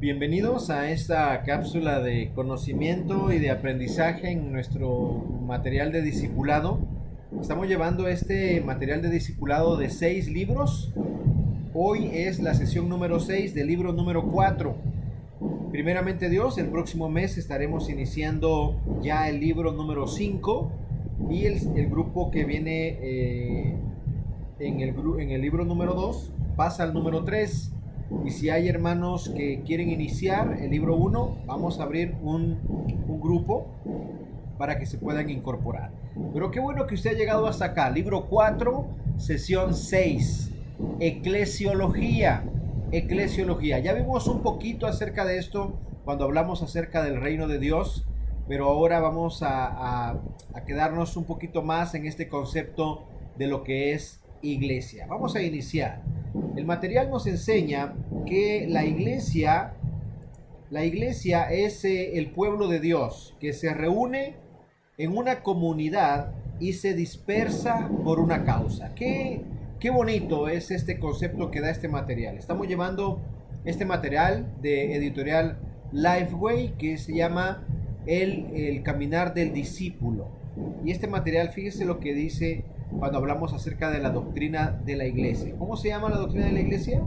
Bienvenidos a esta cápsula de conocimiento y de aprendizaje en nuestro material de discipulado. Estamos llevando este material de discipulado de 6 libros. Hoy es la sesión número 6 del libro número 4. Primeramente Dios, el próximo mes estaremos iniciando ya el libro número 5 y el grupo que viene en el libro número 2 pasa al número 3. Y si hay hermanos que quieren iniciar el libro 1, vamos a abrir un grupo para que se puedan incorporar. Pero qué bueno que usted ha llegado hasta acá. Libro 4, sesión 6. Eclesiología. Eclesiología. Ya vimos un poquito acerca de esto cuando hablamos acerca del reino de Dios, pero ahora vamos a quedarnos un poquito más en este concepto de lo que es iglesia. Vamos a iniciar. El material nos enseña que la iglesia es el pueblo de Dios que se reúne en una comunidad y se dispersa por una causa. Qué bonito es este concepto que da este material. Estamos llevando este material de editorial Lifeway que se llama el caminar del discípulo. Y este material, fíjese lo que dice cuando hablamos acerca de la doctrina de la iglesia. ¿Cómo se llama la doctrina de la iglesia?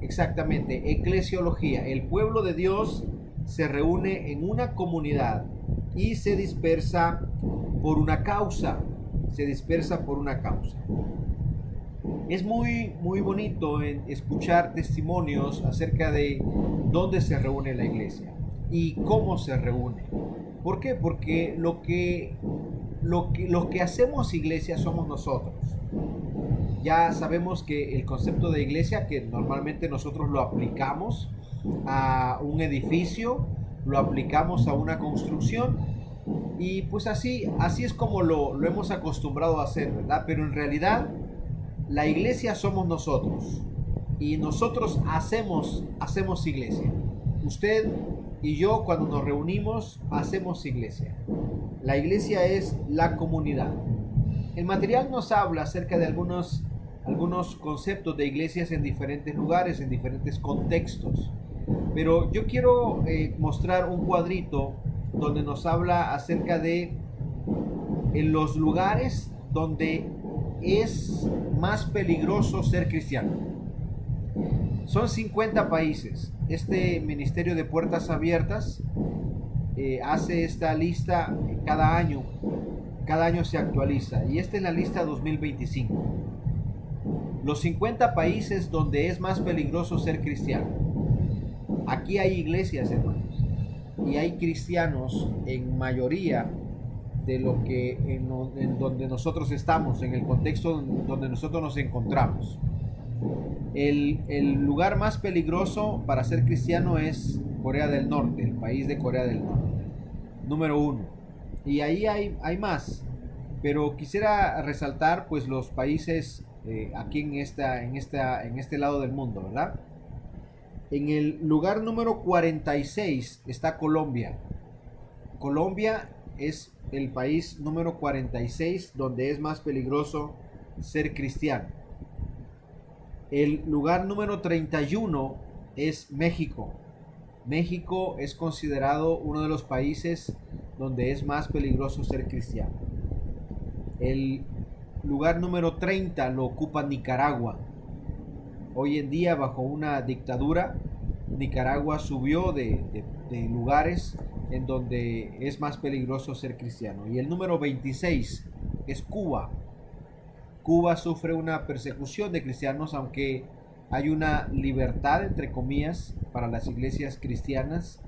Exactamente, eclesiología. El pueblo de Dios se reúne en una comunidad y se dispersa por una causa. Se dispersa por una causa. Es muy bonito escuchar testimonios acerca de dónde se reúne la iglesia y cómo se reúne. ¿Por qué? Porque lo que hacemos iglesia somos nosotros. Ya sabemos que el concepto de iglesia, que normalmente nosotros lo aplicamos a un edificio, lo aplicamos a una construcción, y pues así es como lo hemos acostumbrado a hacer, ¿verdad? Pero en realidad la iglesia somos nosotros, y nosotros hacemos iglesia. Usted y yo, cuando nos reunimos, hacemos iglesia. La iglesia es la comunidad. El material nos habla acerca de algunos conceptos de iglesias en diferentes lugares, en diferentes contextos. Pero yo quiero mostrar un cuadrito donde nos habla acerca de en los lugares donde es más peligroso ser cristiano. Son 50 países. Este Ministerio de Puertas Abiertas hace esta lista cada año. Cada año se actualiza. Y esta es la lista 2025. Los 50 países donde es más peligroso ser cristiano. Aquí hay iglesias, hermanos. Y hay cristianos en mayoría de lo que en donde nosotros estamos, en el contexto donde nosotros nos encontramos. El lugar más peligroso para ser cristiano es Corea del Norte, el país de Corea del Norte, número 1. Y ahí hay más, pero quisiera resaltar pues los países aquí en este lado del mundo, ¿verdad? En el lugar número 46 está Colombia. Colombia es el país número 46 donde es más peligroso ser cristiano. El lugar número 31 es México. México es considerado uno de los países donde es más peligroso ser cristiano. El lugar número 30 lo ocupa Nicaragua. Hoy en día, bajo una dictadura, Nicaragua subió de lugares en donde es más peligroso ser cristiano. Y el número 26 es Cuba. Cuba sufre una persecución de cristianos, aunque hay una libertad, entre comillas, para las iglesias cristianas.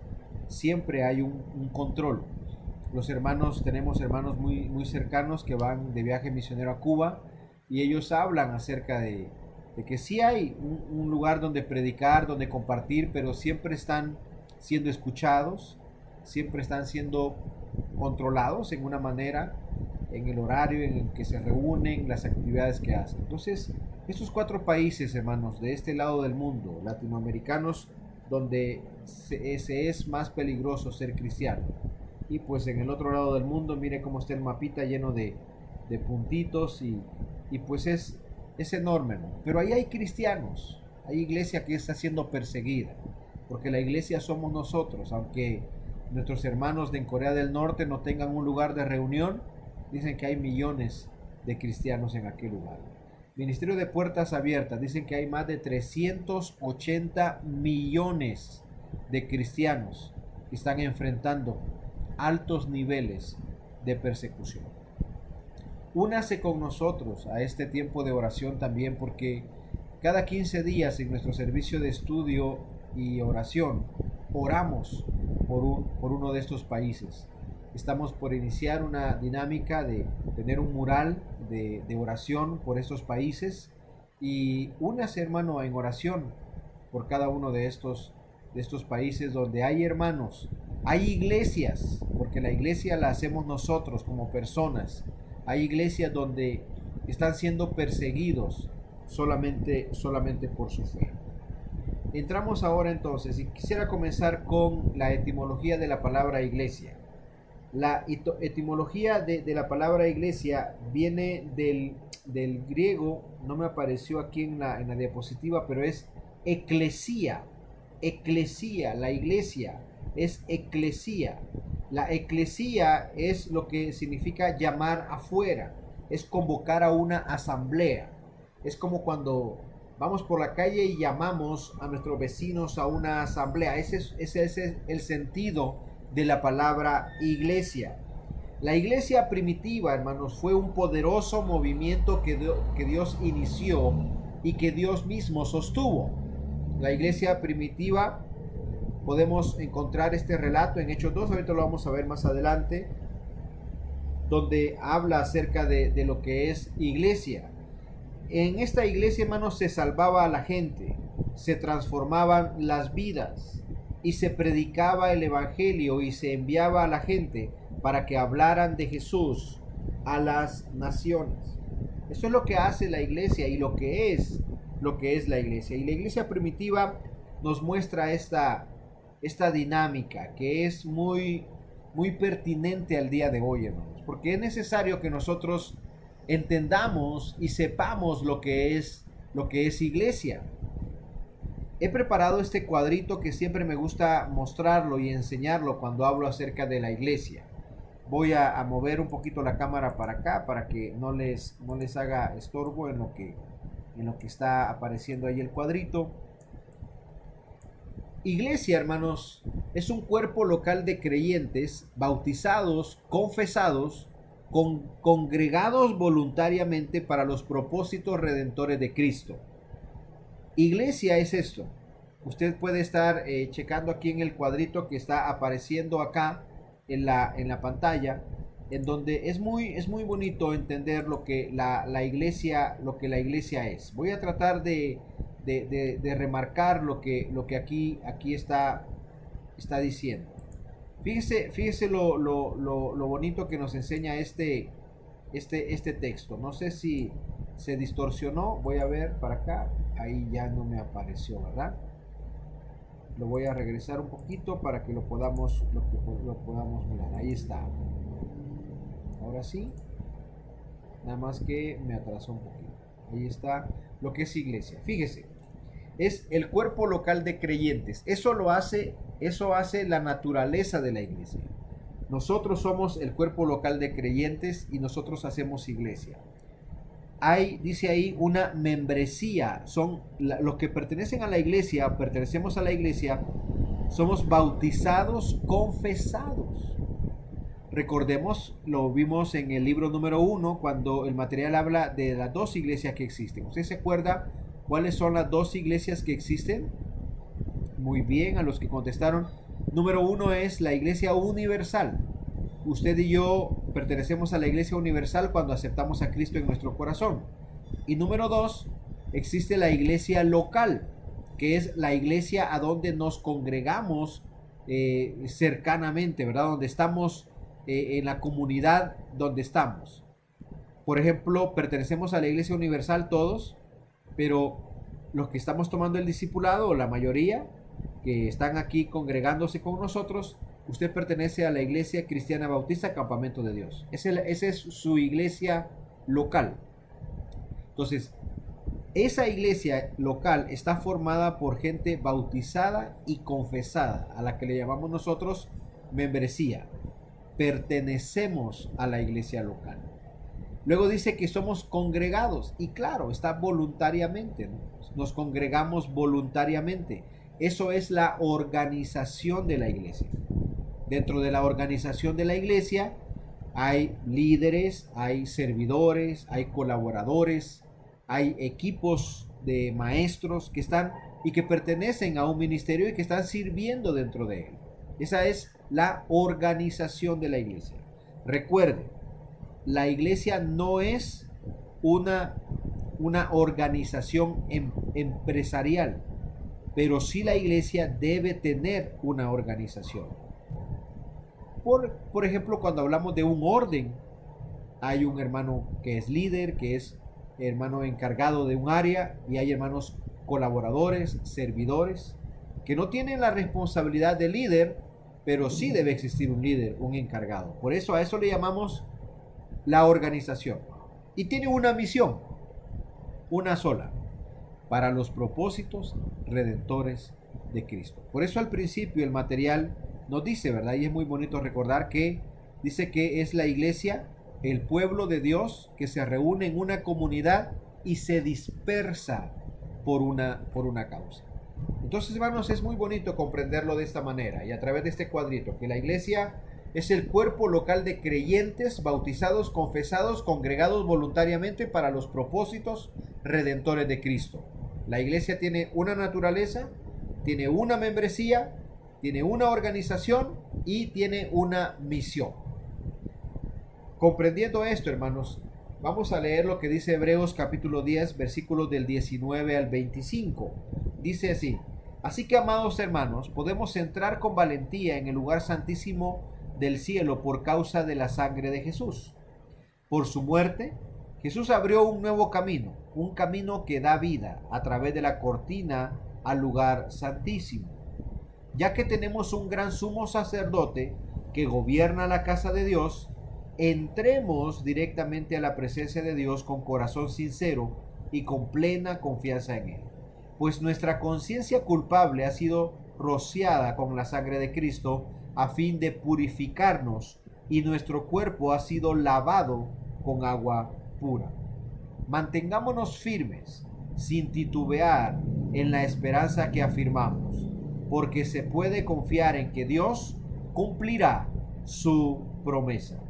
Siempre hay un control. Tenemos hermanos muy cercanos que van de viaje misionero a Cuba, y ellos hablan acerca de que sí hay un lugar donde predicar, donde compartir, pero siempre están siendo escuchados, siempre están siendo controlados en una manera, en el horario en el que se reúnen, las actividades que hacen. Entonces, estos 4 países, hermanos, de este lado del mundo, latinoamericanos, donde se es más peligroso ser cristiano. Y pues en el otro lado del mundo, mire cómo está el mapita lleno de puntitos, y pues es enorme, ¿no? Pero ahí hay cristianos, hay iglesia que está siendo perseguida. porque la iglesia somos nosotros, aunque nuestros hermanos en Corea del Norte no tengan un lugar de reunión, dicen que hay millones de cristianos en aquel lugar. Ministerio de Puertas Abiertas, dicen que hay más de 380 millones de cristianos que están enfrentando altos niveles de persecución. Únase con nosotros a este tiempo de oración también, porque cada 15 días en nuestro servicio de estudio y oración oramos por uno de estos países. Estamos por iniciar una dinámica de tener un mural de oración por estos países, y únase, hermano, en oración por cada uno de estos países donde hay hermanos, hay iglesias, porque la iglesia la hacemos nosotros como personas. Hay iglesias donde están siendo perseguidos solamente por su fe. Entramos ahora entonces, y quisiera comenzar con la etimología de la palabra iglesia. La etimología de la palabra iglesia viene del griego, no me apareció aquí en la diapositiva, pero es eclesía. Eclesía, la iglesia es eclesía. La eclesía es lo que significa llamar afuera, es convocar a una asamblea. Es como cuando vamos por la calle y llamamos a nuestros vecinos a una asamblea. Ese es el sentido de la palabra iglesia. La iglesia primitiva, hermanos, fue un poderoso movimiento que Dios inició y que Dios mismo sostuvo. La iglesia primitiva, podemos encontrar este relato en Hechos 2, ahorita lo vamos a ver más adelante, donde habla acerca de lo que es iglesia. En esta iglesia, hermanos, se salvaba a la gente, se transformaban las vidas y se predicaba el evangelio y se enviaba a la gente para que hablaran de Jesús a las naciones. Eso es lo que hace la iglesia y lo que es la iglesia. Y la iglesia primitiva nos muestra esta dinámica que es muy pertinente al día de hoy, hermanos, porque es necesario que nosotros entendamos y sepamos lo que es iglesia. He preparado este cuadrito que siempre me gusta mostrarlo y enseñarlo cuando hablo acerca de la iglesia. Voy a mover un poquito la cámara para acá para que no les haga estorbo en lo que está apareciendo ahí el cuadrito. Iglesia, hermanos, es un cuerpo local de creyentes bautizados, confesados, congregados voluntariamente para los propósitos redentores de Cristo. Iglesia es esto. Usted puede estar checando aquí en el cuadrito que está apareciendo acá en la pantalla, en donde es muy bonito entender lo que la iglesia es. Voy a tratar de remarcar lo que aquí está diciendo. Fíjese lo bonito que nos enseña este texto. No sé si se distorsionó. Voy a ver para acá. Ahí ya no me apareció, ¿verdad? Lo voy a regresar un poquito para que lo podamos mirar. Ahí está. Ahora sí. Nada más que me atrasó un poquito. Ahí está lo que es iglesia. Fíjese. Es el cuerpo local de creyentes. Eso hace la naturaleza de la iglesia. Nosotros somos el cuerpo local de creyentes y nosotros hacemos iglesia. Dice ahí, una membresía. Son los que pertenecen a la iglesia, pertenecemos a la iglesia, somos bautizados, confesados. Recordemos, lo vimos en el libro número 1, cuando el material habla de las dos iglesias que existen. ¿Usted se acuerda cuáles son las dos iglesias que existen? Muy bien, a los que contestaron. Número 1 es la iglesia universal. Usted y yo pertenecemos a la iglesia universal cuando aceptamos a Cristo en nuestro corazón. Y número 2, existe la iglesia local, que es la iglesia a donde nos congregamos cercanamente, ¿verdad? Donde estamos en la comunidad donde estamos. Por ejemplo, pertenecemos a la iglesia universal todos, pero los que estamos tomando el discipulado, o la mayoría que están aquí congregándose con nosotros, usted pertenece a la iglesia cristiana bautista Campamento de Dios. Esa es su iglesia local. Entonces, Esa iglesia local está formada por gente bautizada y confesada, a la que le llamamos nosotros membresía. Pertenecemos a la iglesia local. Luego dice que somos congregados, y claro, está voluntariamente, ¿no? Nos congregamos voluntariamente. Eso es la organización de la iglesia. Dentro de la organización de la iglesia hay líderes, hay servidores, hay colaboradores, hay equipos de maestros que están y que pertenecen a un ministerio y que están sirviendo dentro de él. Esa es la organización de la iglesia. Recuerde, la iglesia no es una organización empresarial, pero sí la iglesia debe tener una organización. Por ejemplo, cuando hablamos de un orden, hay un hermano que es líder, que es hermano encargado de un área, y hay hermanos colaboradores, servidores, que no tienen la responsabilidad de líder, pero sí debe existir un líder, un encargado. Por eso a eso le llamamos la organización. Y tiene una misión, una sola, para los propósitos redentores de Cristo. Por eso al principio el material nos dice, ¿verdad? Y es muy bonito recordar que dice que es la iglesia, el pueblo de Dios, que se reúne en una comunidad y se dispersa por una causa. Entonces, hermanos, es muy bonito comprenderlo de esta manera y a través de este cuadrito, que la iglesia es el cuerpo local de creyentes, bautizados, confesados, congregados voluntariamente para los propósitos redentores de Cristo. La iglesia tiene una naturaleza, tiene una membresía, tiene una organización y tiene una misión. Comprendiendo esto, hermanos, vamos a leer lo que dice Hebreos capítulo 10, versículos del 19 al 25. Dice así: así que, amados hermanos, podemos entrar con valentía en el lugar santísimo del cielo por causa de la sangre de Jesús. Por su muerte, Jesús abrió un nuevo camino, un camino que da vida a través de la cortina al lugar santísimo. Ya que tenemos un gran sumo sacerdote que gobierna la casa de Dios, entremos directamente a la presencia de Dios con corazón sincero y con plena confianza en Él. Pues nuestra conciencia culpable ha sido rociada con la sangre de Cristo a fin de purificarnos, y nuestro cuerpo ha sido lavado con agua pura. Mantengámonos firmes, sin titubear, en la esperanza que afirmamos, porque se puede confiar en que Dios cumplirá su promesa.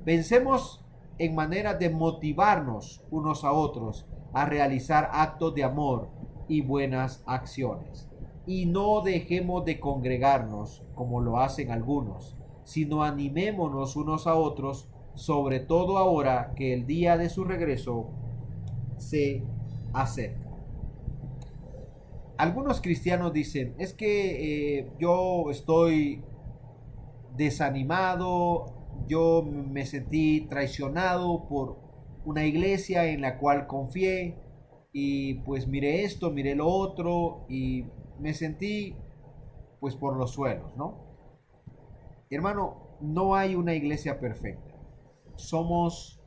Pensemos en maneras de motivarnos unos a otros a realizar actos de amor y buenas acciones. Y no dejemos de congregarnos como lo hacen algunos, sino animémonos unos a otros, sobre todo ahora que el día de su regreso se acerca. Algunos cristianos dicen, es que yo estoy desanimado, yo me sentí traicionado por una iglesia en la cual confié, y pues miré esto, miré lo otro, y me sentí pues por los suelos, ¿no? Hermano, no hay una iglesia perfecta. Somos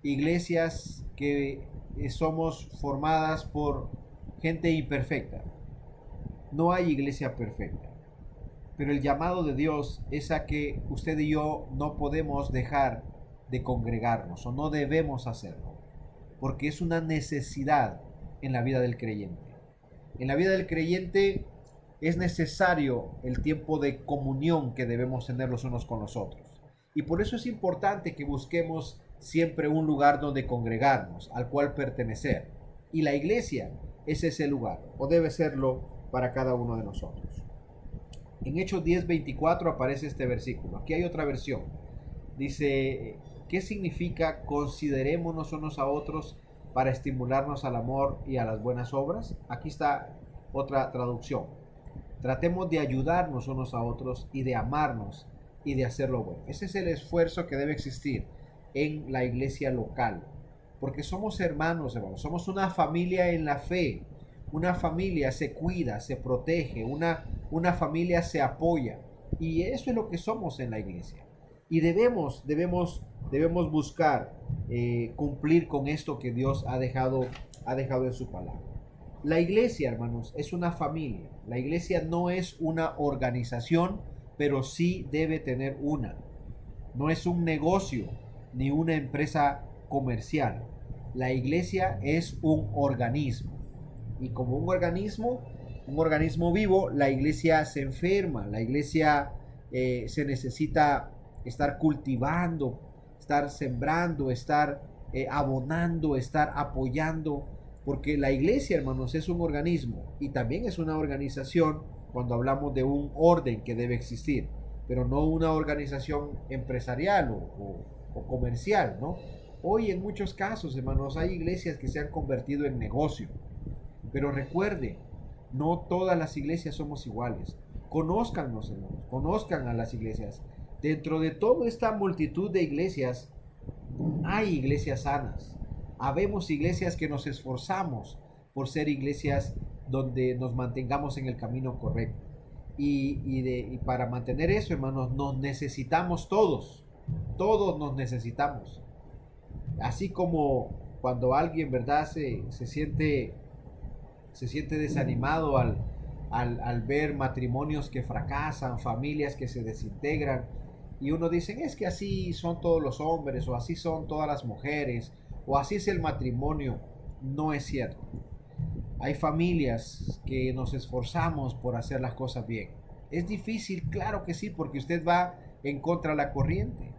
iglesias que somos formadas por gente imperfecta. No hay iglesia perfecta. Pero el llamado de Dios es a que usted y yo no podemos dejar de congregarnos, o no debemos hacerlo, porque es una necesidad en la vida del creyente. En la vida del creyente es necesario el tiempo de comunión que debemos tener los unos con los otros. Y por eso es importante que busquemos siempre un lugar donde congregarnos, al cual pertenecer. Y la iglesia es ese lugar, o debe serlo para cada uno de nosotros. En Hechos 10:24 aparece este versículo. Aquí hay otra versión. Dice, ¿qué significa considerémonos unos a otros para estimularnos al amor y a las buenas obras? Aquí está otra traducción. Tratemos de ayudarnos unos a otros y de amarnos y de hacer lo bueno. Ese es el esfuerzo que debe existir en la iglesia local, porque somos hermanos, somos una familia en la fe. Una familia se cuida, se protege, una familia se apoya, y eso es lo que somos en la iglesia. Y debemos buscar cumplir con esto que Dios ha dejado ha dejado en su palabra. La iglesia, hermanos, es una familia. La iglesia no es una organización, pero sí debe tener una. No es un negocio ni una empresa comercial. La iglesia es un organismo. Y como un organismo vivo, la iglesia se enferma, la iglesia se necesita estar cultivando, estar sembrando, estar abonando, estar apoyando, porque la iglesia, hermanos, es un organismo y también es una organización cuando hablamos de un orden que debe existir, pero no una organización empresarial o comercial, ¿no? Hoy en muchos casos, hermanos, hay iglesias que se han convertido en negocio, pero recuerde, no todas las iglesias somos iguales. Conózcannos, hermanos, conozcan a las iglesias. Dentro de toda esta multitud de iglesias, hay iglesias sanas. Habemos iglesias que nos esforzamos por ser iglesias donde nos mantengamos en el camino correcto. Y para mantener eso, hermanos, nos necesitamos todos. Todos nos necesitamos. Así como cuando alguien, ¿verdad?, se siente desanimado al ver matrimonios que fracasan, familias que se desintegran, y uno dice, es que así son todos los hombres, o así son todas las mujeres, o así es el matrimonio. No es cierto. Hay familias que nos esforzamos por hacer las cosas bien. ¿Es difícil? Claro que sí, porque usted va en contra de la corriente.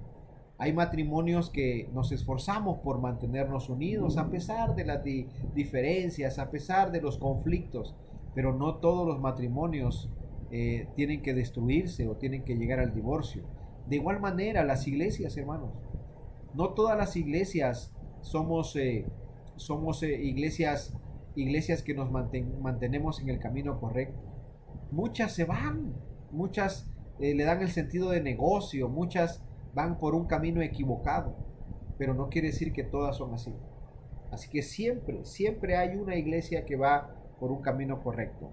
Hay matrimonios que nos esforzamos por mantenernos unidos a pesar de las diferencias, a pesar de los conflictos, pero no todos los matrimonios tienen que destruirse o tienen que llegar al divorcio. De igual manera, las iglesias, hermanos, no todas las iglesias somos iglesias que nos mantenemos en el camino correcto. Muchas se van, muchas le dan el sentido de negocio, muchas van por un camino equivocado, pero no quiere decir que todas son así. Así que siempre hay una iglesia que va por un camino correcto.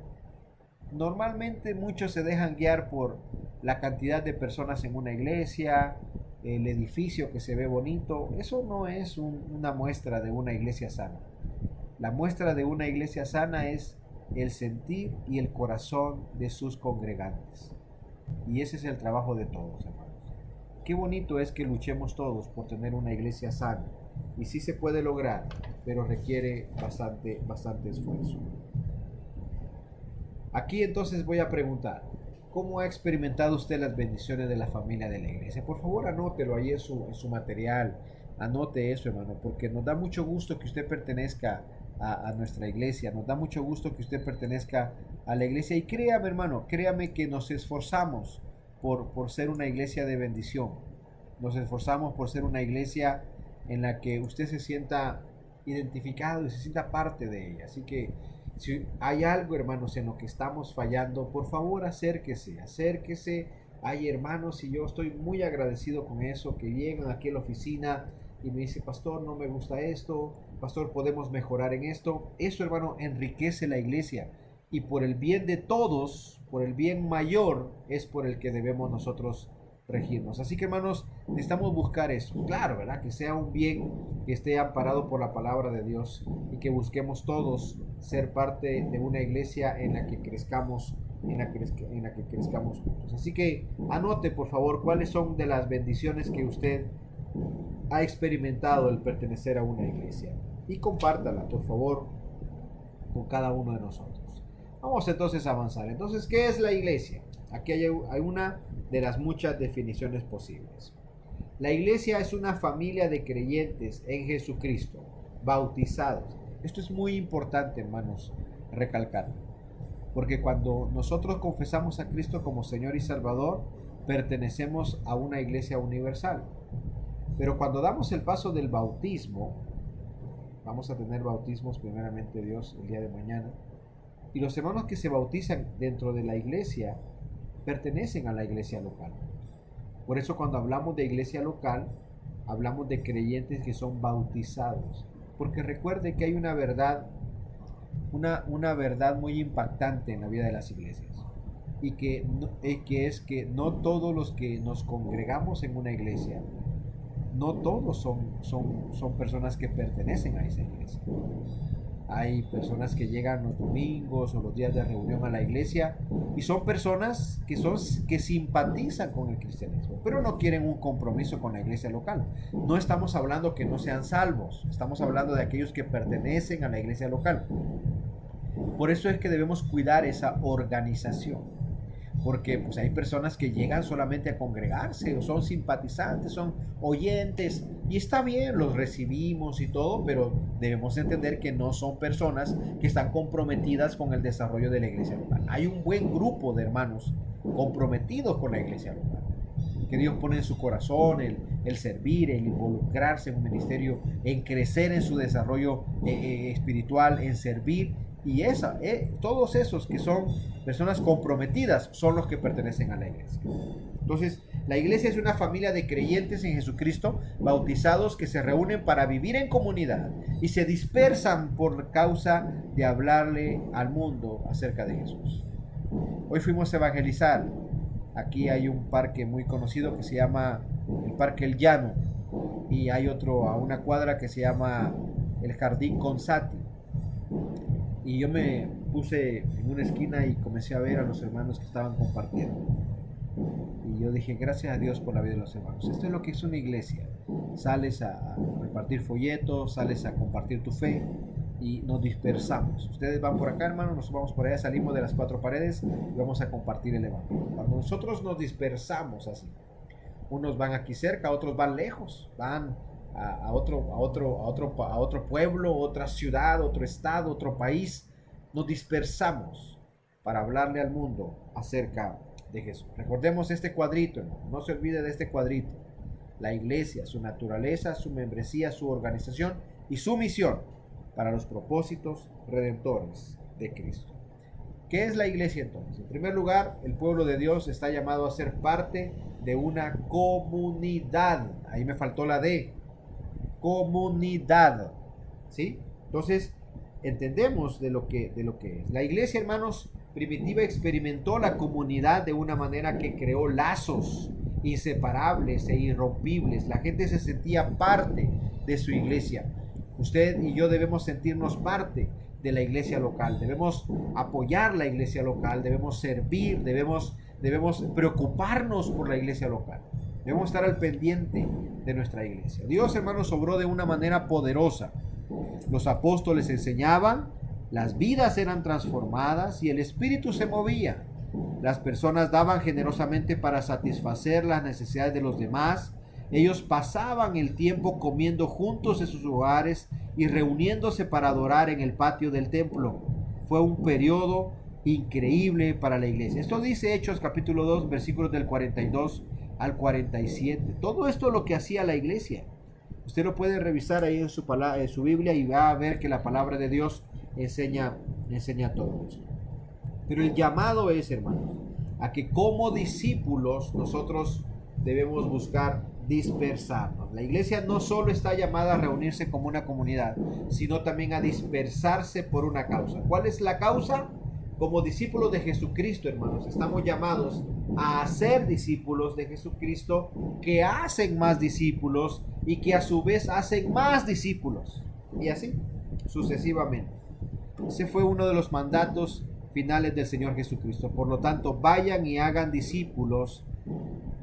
Normalmente muchos se dejan guiar por la cantidad de personas en una iglesia, el edificio que se ve bonito. Eso no es una muestra de una iglesia sana. La muestra de una iglesia sana es el sentir y el corazón de sus congregantes. Y ese es el trabajo de todos, hermanos. Qué bonito es que luchemos todos por tener una iglesia sana. Y sí se puede lograr, pero requiere bastante esfuerzo. Aquí entonces voy a preguntar, ¿cómo ha experimentado usted las bendiciones de la familia de la iglesia? Por favor, anótelo ahí en su material. Anote eso, hermano, porque nos da mucho gusto que usted pertenezca a nuestra iglesia. Nos da mucho gusto que usted pertenezca a la iglesia. Y créame, hermano, créame que nos esforzamos por ser una iglesia de bendición. Nos esforzamos por ser una iglesia en la que usted se sienta identificado y se sienta parte de ella. Así que si hay algo, hermanos, en lo que estamos fallando, por favor acérquese. Hay hermanos, y yo estoy muy agradecido con eso, que llegan aquí a la oficina y me dice, pastor, no me gusta esto, pastor, podemos mejorar en esto. Eso, hermano, enriquece la iglesia, y por el bien de todos, por el bien mayor, es por el que debemos nosotros regirnos. Así que, hermanos, necesitamos buscar eso. Claro, ¿verdad? Que sea un bien que esté amparado por la palabra de Dios, y que busquemos todos ser parte de una iglesia en la que crezcamos, en la que crezcamos juntos. Así que anote, por favor, cuáles son de las bendiciones que usted ha experimentado el pertenecer a una iglesia, y compártala, por favor, con cada uno de nosotros. Vamos entonces a avanzar. Entonces, ¿qué es la iglesia? Aquí hay una de las muchas definiciones posibles. La iglesia es una familia de creyentes en Jesucristo, bautizados. Esto es muy importante, hermanos, recalcar, porque cuando nosotros confesamos a Cristo como Señor y Salvador, pertenecemos a una iglesia universal. Pero cuando damos el paso del bautismo, vamos a tener bautismos primeramente Dios el día de mañana, y los hermanos que se bautizan dentro de la iglesia pertenecen a la iglesia local. Por eso cuando hablamos de iglesia local, hablamos de creyentes que son bautizados, porque recuerde que hay una verdad muy impactante en la vida de las iglesias, y que es que no todos los que nos congregamos en una iglesia, no todos son personas que pertenecen a esa iglesia. Hay personas que llegan los domingos o los días de reunión a la iglesia y son personas que simpatizan con el cristianismo, pero no quieren un compromiso con la iglesia local. No estamos hablando que no sean salvos, estamos hablando de aquellos que pertenecen a la iglesia local. Por eso es que debemos cuidar esa organización. Porque pues hay personas que llegan solamente a congregarse o son simpatizantes, son oyentes y está bien, los recibimos y todo, pero debemos entender que no son personas que están comprometidas con el desarrollo de la iglesia local. Hay un buen grupo de hermanos comprometidos con la iglesia local, que Dios pone en su corazón el servir, el involucrarse en un ministerio, en crecer en su desarrollo espiritual, en servir. Y todos esos que son personas comprometidas son los que pertenecen a la iglesia. Entonces, la iglesia es una familia de creyentes en Jesucristo, bautizados que se reúnen para vivir en comunidad y se dispersan por causa de hablarle al mundo acerca de Jesús. Hoy fuimos a evangelizar. Aquí hay un parque muy conocido que se llama el Parque El Llano y hay otro a una cuadra que se llama el Jardín Consati. Y yo me puse en una esquina y comencé a ver a los hermanos que estaban compartiendo. Y yo dije, gracias a Dios por la vida de los hermanos. Esto es lo que es una iglesia. Sales a repartir folletos, sales a compartir tu fe y nos dispersamos. Ustedes van por acá, hermanos, nosotros vamos por allá, salimos de las 4 paredes y vamos a compartir el evangelio. Cuando nosotros nos dispersamos así, unos van aquí cerca, otros van lejos, van a otro pueblo, otra ciudad, otro estado, otro país. Nos dispersamos para hablarle al mundo acerca de Jesús. Recordemos este cuadrito, hermano. No se olvide de este cuadrito. La iglesia, su naturaleza, su membresía, su organización y su misión para los propósitos redentores de Cristo. ¿Qué es la iglesia entonces? En primer lugar, el pueblo de Dios está llamado a ser parte de una comunidad. Ahí me faltó la D. Comunidad, ¿sí? Entonces, entendemos de lo que es. La iglesia, hermanos, primitiva experimentó la comunidad de una manera que creó lazos inseparables e irrompibles. La gente se sentía parte de su iglesia. Usted y yo debemos sentirnos parte de la iglesia local. Debemos apoyar la iglesia local, debemos servir, debemos preocuparnos por la iglesia local. Debemos estar al pendiente de nuestra iglesia. Dios, hermanos, obró de una manera poderosa. Los apóstoles enseñaban, las vidas eran transformadas y el espíritu se movía. Las personas daban generosamente para satisfacer las necesidades de los demás. Ellos pasaban el tiempo comiendo juntos en sus hogares y reuniéndose para adorar en el patio del templo. Fue un periodo increíble para la iglesia. Esto dice Hechos capítulo 2, versículos del 42 al 47. Todo esto es lo que hacía la iglesia. Usted lo puede revisar ahí en su Biblia y va a ver que la palabra de Dios enseña todo esto. Pero el llamado es, hermanos, a que como discípulos nosotros debemos buscar dispersarnos. La iglesia no solo está llamada a reunirse como una comunidad, sino también a dispersarse por una causa. ¿Cuál es la causa? Como discípulos de Jesucristo, hermanos, estamos llamados a ser discípulos de Jesucristo que hacen más discípulos y que a su vez hacen más discípulos. Y así sucesivamente. Ese fue uno de los mandatos finales del Señor Jesucristo. Por lo tanto, vayan y hagan discípulos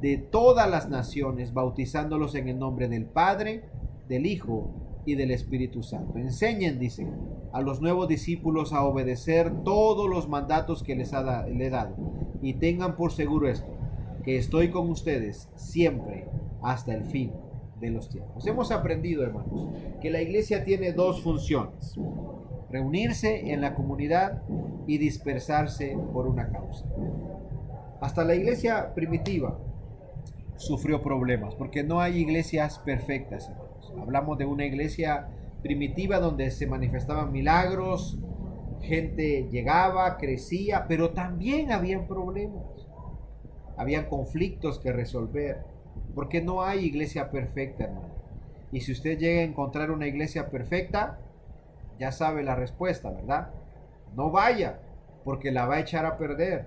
de todas las naciones, bautizándolos en el nombre del Padre, del Hijo y del Espíritu Santo. Enseñen, dice, a los nuevos discípulos a obedecer todos los mandatos que les he dado. Y tengan por seguro esto, que estoy con ustedes siempre hasta el fin de los tiempos. Hemos aprendido, hermanos, que la iglesia tiene dos funciones: reunirse en la comunidad y dispersarse por una causa. Hasta la iglesia primitiva sufrió problemas, porque no hay iglesias perfectas, hermanos. Hablamos de una iglesia primitiva donde se manifestaban milagros, gente llegaba, crecía, pero también habían problemas, habían conflictos que resolver, porque no hay iglesia perfecta, hermano. Y si usted llega a encontrar una iglesia perfecta, ya sabe la respuesta, ¿verdad? No vaya, porque la va a echar a perder.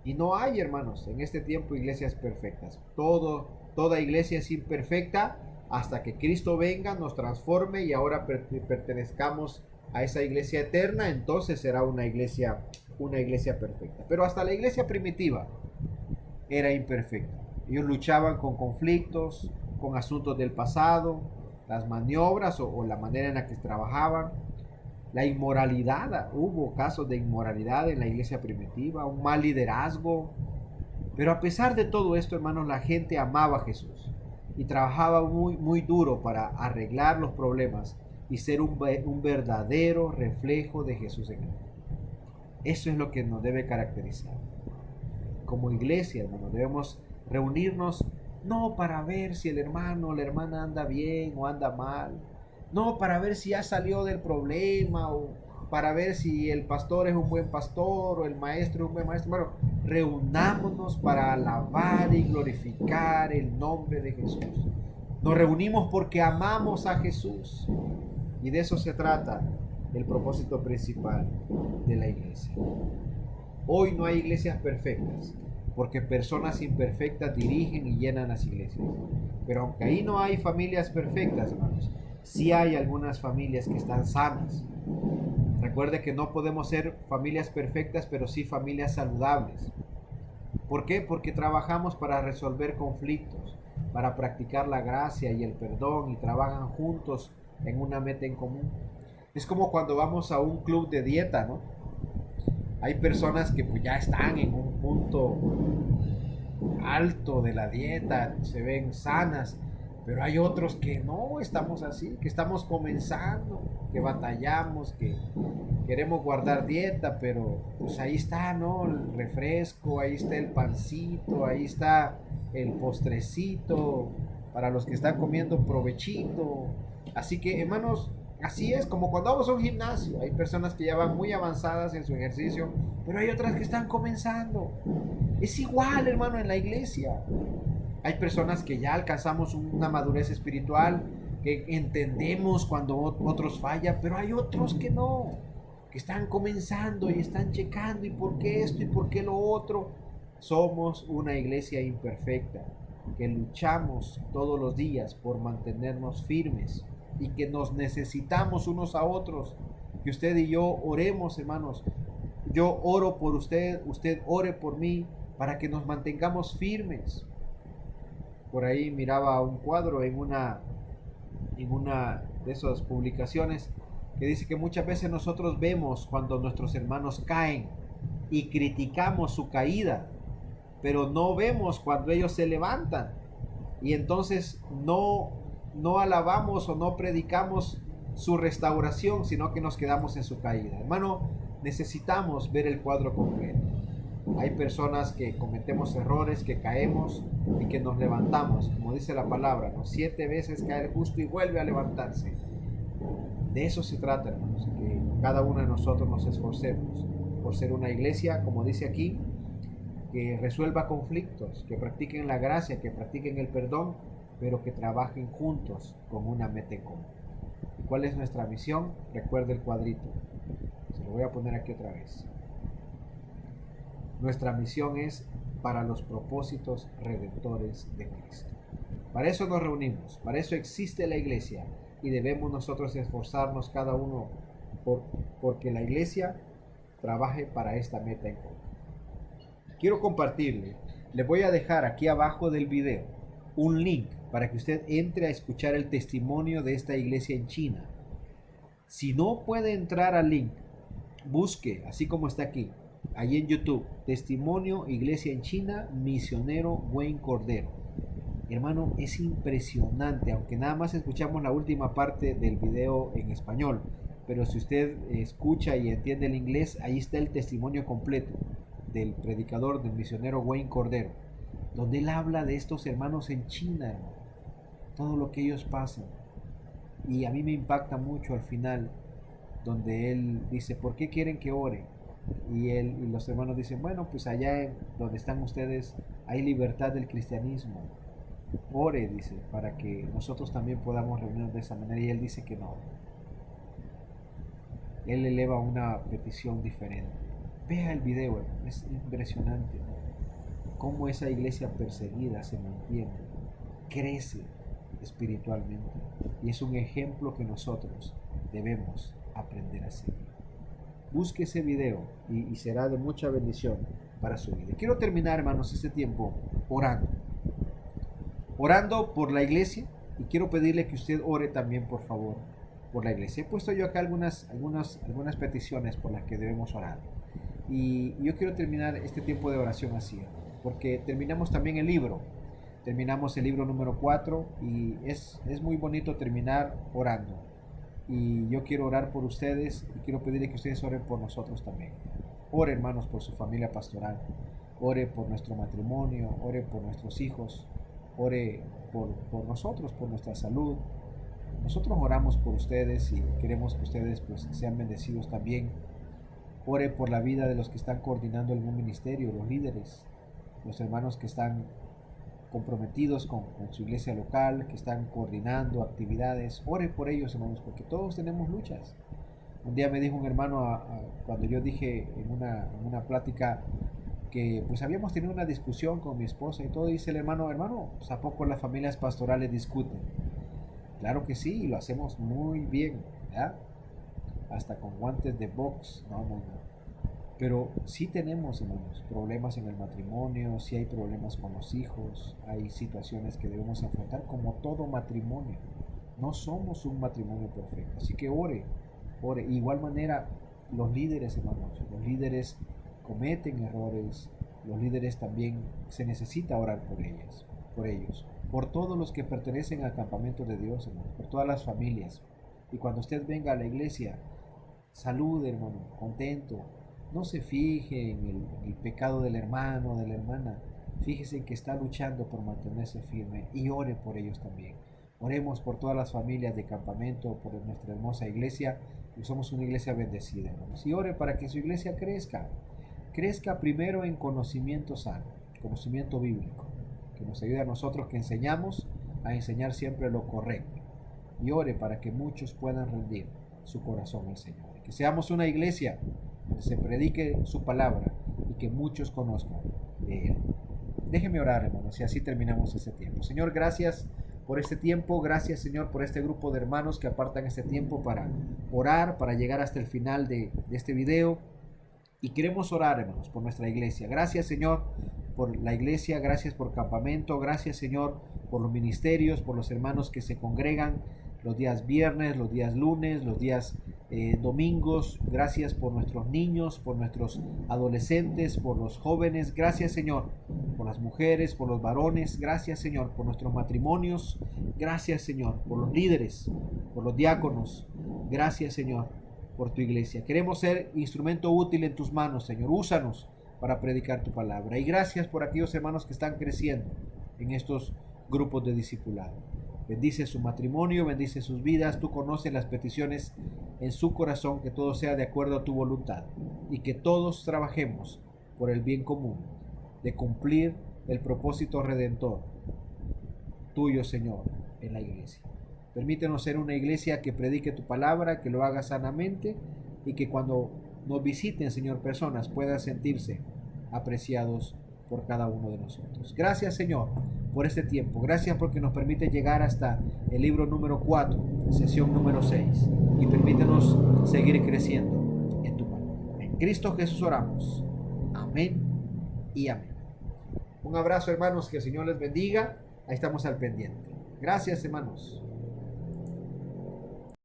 Y no hay, hermanos, en este tiempo iglesias perfectas. Toda iglesia es imperfecta hasta que Cristo venga, nos transforme y ahora pertenezcamos a esa iglesia eterna, entonces será una iglesia perfecta. Pero hasta la iglesia primitiva era imperfecta. Ellos luchaban con conflictos, con asuntos del pasado, las maniobras o la manera en la que trabajaban, la inmoralidad. Hubo casos de inmoralidad en la iglesia primitiva, un mal liderazgo. Pero a pesar de todo esto, hermanos, la gente amaba a Jesús y trabajaba muy duro para arreglar los problemas y ser un verdadero reflejo de Jesús en el mundo. Eso es lo que nos debe caracterizar. Como iglesia, hermanos, debemos reunirnos no para ver si el hermano o la hermana anda bien o anda mal, no para ver si ya salió del problema o para ver si el pastor es un buen pastor o el maestro es un buen maestro. Bueno, reunámonos para alabar y glorificar el nombre de Jesús. Nos reunimos porque amamos a Jesús y de eso se trata el propósito principal de la iglesia. Hoy no hay iglesias perfectas, porque personas imperfectas dirigen y llenan las iglesias. Pero aunque ahí no hay familias perfectas, hermanos, sí hay algunas familias que están sanas. Recuerde que no podemos ser familias perfectas, pero sí familias saludables. ¿Por qué? Porque trabajamos para resolver conflictos, para practicar la gracia y el perdón y trabajan juntos en una meta en común. Es como cuando vamos a un club de dieta, ¿no? Hay personas que pues ya están en un punto alto de la dieta, se ven sanas, pero hay otros que no estamos así, que estamos comenzando, que batallamos, que queremos guardar dieta, pero pues ahí está, ¿no? El refresco, ahí está el pancito, ahí está el postrecito, para los que están comiendo provechito. Así que, hermanos, así es como cuando vamos a un gimnasio. Hay personas que ya van muy avanzadas en su ejercicio, pero hay otras que están comenzando. Es igual, hermano, en la iglesia. Hay personas que ya alcanzamos una madurez espiritual, que entendemos cuando otros fallan, pero hay otros que no, que están comenzando y están checando, y por qué esto y por qué lo otro. Somos una iglesia imperfecta, que luchamos todos los días por mantenernos firmes y que nos necesitamos unos a otros, que usted y yo oremos, hermanos. Yo oro por usted, usted ore por mí, para que nos mantengamos firmes. Por ahí miraba un cuadro en una de esas publicaciones que dice que muchas veces nosotros vemos cuando nuestros hermanos caen y criticamos su caída, pero no vemos cuando ellos se levantan, y entonces no alabamos o no predicamos su restauración, sino que nos quedamos en su caída. Hermano, necesitamos ver el cuadro completo. Hay personas que cometemos errores, que caemos y que nos levantamos, como dice la palabra, ¿no? 7 veces cae el justo y vuelve a levantarse. De eso se trata, hermanos, que cada uno de nosotros nos esforcemos por ser una iglesia, como dice aquí, que resuelva conflictos, que practiquen la gracia, que practiquen el perdón, pero que trabajen juntos con una meta en común. ¿Y cuál es nuestra misión? Recuerde el cuadrito. Se lo voy a poner aquí otra vez. Nuestra misión es para los propósitos redentores de Cristo. Para eso nos reunimos, para eso existe la iglesia, y debemos nosotros esforzarnos cada uno porque la iglesia trabaje para esta meta en común. Quiero compartirle, le voy a dejar aquí abajo del video un link para que usted entre a escuchar el testimonio de esta iglesia en China. Si no puede entrar al link, busque, así como está aquí, ahí en YouTube, Testimonio Iglesia en China, Misionero Wayne Cordero. Hermano, es impresionante, aunque nada más escuchamos la última parte del video en español, pero si usted escucha y entiende el inglés, ahí está el testimonio completo del predicador, del misionero Wayne Cordero, donde él habla de estos hermanos en China, hermano, todo lo que ellos pasan. Y a mí me impacta mucho al final, donde él dice, ¿por qué quieren que ore? Y los hermanos dicen, bueno, pues allá donde están ustedes hay libertad del cristianismo. Ore, dice, para que nosotros también podamos reunirnos de esa manera. Y él dice que no. Él eleva una petición diferente. Vea el video, hermano. Es impresionante, ¿no? Cómo esa iglesia perseguida se mantiene, crece espiritualmente. Y es un ejemplo que nosotros debemos aprender a seguir. Busque ese video y será de mucha bendición para su vida. Quiero terminar, hermanos, este tiempo orando. Orando por la iglesia, y quiero pedirle que usted ore también, por favor, por la iglesia. He puesto yo acá algunas peticiones por las que debemos orar. Y yo quiero terminar este tiempo de oración así, porque terminamos también el libro. Terminamos el libro número 4 y es muy bonito terminar orando. Y yo quiero orar por ustedes y quiero pedirle que ustedes oren por nosotros también. Ore, hermanos, por su familia pastoral. Ore por nuestro matrimonio, ore por nuestros hijos, ore por nosotros, por nuestra salud. Nosotros oramos por ustedes y queremos que ustedes pues sean bendecidos también. Ore por la vida de los que están coordinando algún ministerio, los líderes, los hermanos que están comprometidos con su iglesia local, que están coordinando actividades. Ore por ellos, hermanos, porque todos tenemos luchas. Un día me dijo un hermano, cuando yo dije en una plática que pues habíamos tenido una discusión con mi esposa y todo, dice el hermano, pues, ¿a poco las familias pastorales discuten? Claro que sí, y lo hacemos muy bien, ¿verdad? Hasta con guantes de box, no. Pero sí tenemos, hermanos, problemas en el matrimonio, sí hay problemas con los hijos, hay situaciones que debemos afrontar como todo matrimonio. No somos un matrimonio perfecto, así que ore. Igual manera, los líderes, hermanos, los líderes cometen errores, los líderes también se necesita orar por ellos, por todos los que pertenecen al campamento de Dios, hermanos, por todas las familias. Y cuando usted venga a la iglesia, salude, hermano, contento. No se fije en el pecado del hermano o de la hermana. Fíjese en que está luchando por mantenerse firme y ore por ellos también. Oremos por todas las familias de campamento, por nuestra hermosa iglesia, que somos una iglesia bendecida, hermanos. Y ore para que su iglesia crezca primero en conocimiento sano, conocimiento bíblico, que nos ayude a nosotros que enseñamos a enseñar siempre lo correcto. Y ore para que muchos puedan rendir su corazón al Señor. Que seamos una iglesia donde se predique su palabra y que muchos conozcan de Él. Déjeme orar, hermanos, y así terminamos este tiempo. Señor, gracias por este tiempo. Gracias, Señor, por este grupo de hermanos que apartan este tiempo para orar, para llegar hasta el final de este video. Y queremos orar, hermanos, por nuestra iglesia. Gracias, Señor, por la iglesia. Gracias por campamento. Gracias, Señor, por los ministerios, por los hermanos que se congregan los días viernes, los días lunes, los días domingos. Gracias por nuestros niños, por nuestros adolescentes, por los jóvenes. Gracias, Señor, por las mujeres, por los varones. Gracias, Señor, por nuestros matrimonios. Gracias, Señor, por los líderes, por los diáconos. Gracias, Señor, por tu iglesia. Queremos ser instrumento útil en tus manos, Señor. Úsanos para predicar tu palabra. Y gracias por aquellos hermanos que están creciendo en estos grupos de discipulado. Bendice su matrimonio, bendice sus vidas. Tú conoces las peticiones en su corazón, que todo sea de acuerdo a tu voluntad y que todos trabajemos por el bien común de cumplir el propósito redentor tuyo, Señor, en la iglesia. Permítenos ser una iglesia que predique tu palabra, que lo haga sanamente y que cuando nos visiten, Señor, personas puedan sentirse apreciados por cada uno de nosotros. Gracias, Señor, por este tiempo. Gracias porque nos permite llegar hasta el libro número 4, sesión número 6. Y permítenos seguir creciendo en tu palabra. En Cristo Jesús oramos. Amén y amén. Un abrazo, hermanos. Que el Señor les bendiga. Ahí estamos al pendiente. Gracias, hermanos.